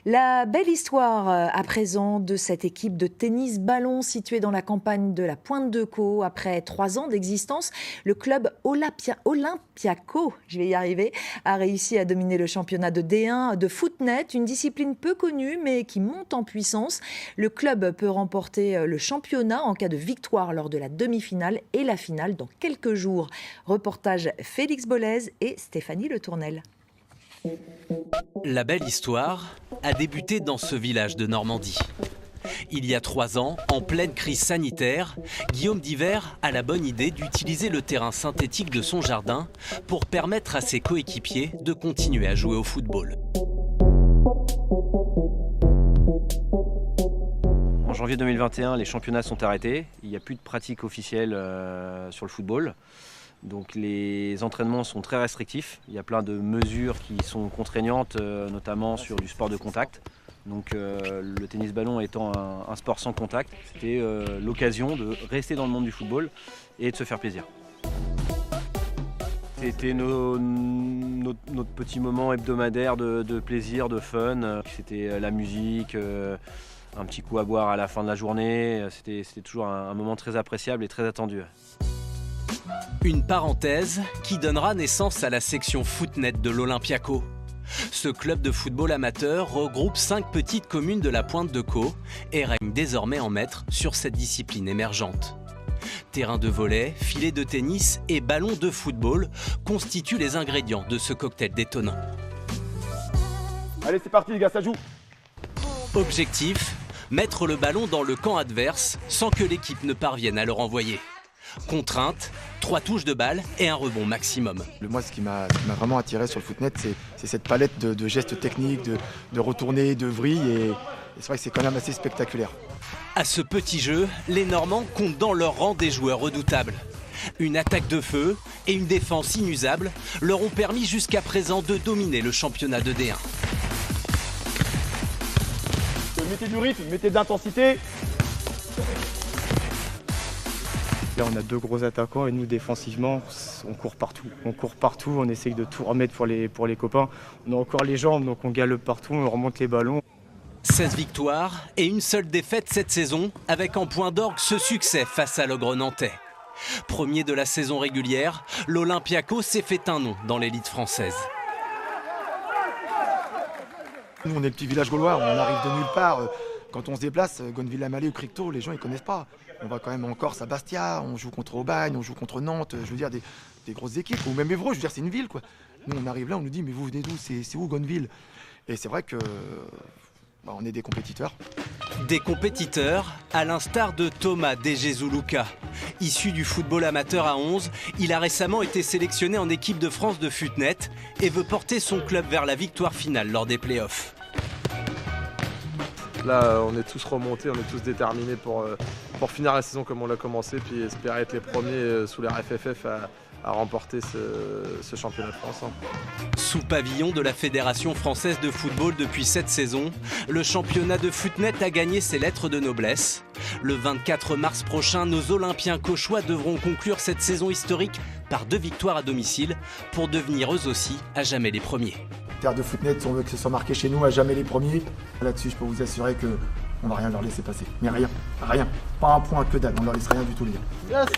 La belle histoire à présent de cette équipe de tennis ballon située dans la campagne de la Pointe-de-Caux. Après 3 ans d'existence, le club Olympiaco, je vais y arriver, a réussi à dominer le championnat de D1 de footnet, une discipline peu connue mais qui monte en puissance. Le club peut remporter le championnat en cas de victoire lors de la demi-finale et la finale dans quelques jours. Reportage Félix Bollez et Stéphanie Le Tournel. La belle histoire a débuté dans ce village de Normandie. Il y a 3 ans, en pleine crise sanitaire, Guillaume Divert a la bonne idée d'utiliser le terrain synthétique de son jardin pour permettre à ses coéquipiers de continuer à jouer au football. En janvier 2021, les championnats sont arrêtés. Il n'y a plus de pratique officielle sur le football. Donc les entraînements sont très restrictifs. Il y a plein de mesures qui sont contraignantes, notamment sur du sport de contact. Donc le tennis ballon étant un sport sans contact, c'était l'occasion de rester dans le monde du football et de se faire plaisir. C'était notre petit moment hebdomadaire de plaisir, de fun. C'était la musique, un petit coup à boire à la fin de la journée. C'était toujours un moment très appréciable et très attendu. Une parenthèse qui donnera naissance à la section footnet de l'Olympiaco. Ce club de football amateur regroupe 5 petites communes de la Pointe-de-Caux et règne désormais en maître sur cette discipline émergente. Terrain de volley, filet de tennis et ballon de football constituent les ingrédients de ce cocktail détonnant. Allez, c'est parti les gars, ça joue. Objectif, mettre le ballon dans le camp adverse sans que l'équipe ne parvienne à le renvoyer. Contrainte, 3 touches de balle et un rebond maximum. Moi, ce qui m'a vraiment attiré sur le footnet, c'est cette palette de gestes techniques, de retournées, de vrilles, et c'est vrai que c'est quand même assez spectaculaire. À ce petit jeu, les Normands comptent dans leur rang des joueurs redoutables. Une attaque de feu et une défense inusable leur ont permis jusqu'à présent de dominer le championnat de D1. Mettez du rythme, mettez de l'intensité. Là, on a 2 gros attaquants et nous, défensivement, on court partout. On court partout, on essaye de tout remettre pour les copains. On a encore les jambes, donc on galope partout, on remonte les ballons. 16 victoires et une seule défaite cette saison, avec en point d'orgue ce succès face à l'Ogre nantais. Premier de la saison régulière, l'Olympiaco s'est fait un nom dans l'élite française. Nous, on est le petit village gaulois, on arrive de nulle part. Quand on se déplace, Gonville-la-Mallet ou Cricto, les gens ils connaissent pas. On va quand même en Corse à Bastia, on joue contre Aubagne, on joue contre Nantes, je veux dire des grosses équipes, ou même Évreux, je veux dire c'est une ville quoi. Nous on arrive là, on nous dit mais vous venez d'où, c'est où Gonville? Et c'est vrai que on est des compétiteurs. Des compétiteurs, à l'instar de Thomas Dejezuluka. Issu du football amateur à 11, il a récemment été sélectionné en équipe de France de footnet et veut porter son club vers la victoire finale lors des playoffs. Là, on est tous remontés, on est tous déterminés pour finir la saison comme on l'a commencé, puis espérer être les premiers sous la RFFF à remporter ce championnat de France. Sous pavillon de la Fédération française de football depuis 7 saisons, le championnat de footnet a gagné ses lettres de noblesse. Le 24 mars prochain, nos Olympiens cauchois devront conclure cette saison historique par 2 victoires à domicile pour devenir eux aussi à jamais les premiers. Terre de footnet, si on veut que ce soit marqué chez nous, à jamais les premiers. Là-dessus, je peux vous assurer qu'on va rien leur laisser passer. Mais rien, rien. Pas un point, que dalle, on leur laisse rien du tout, les gars. Yes.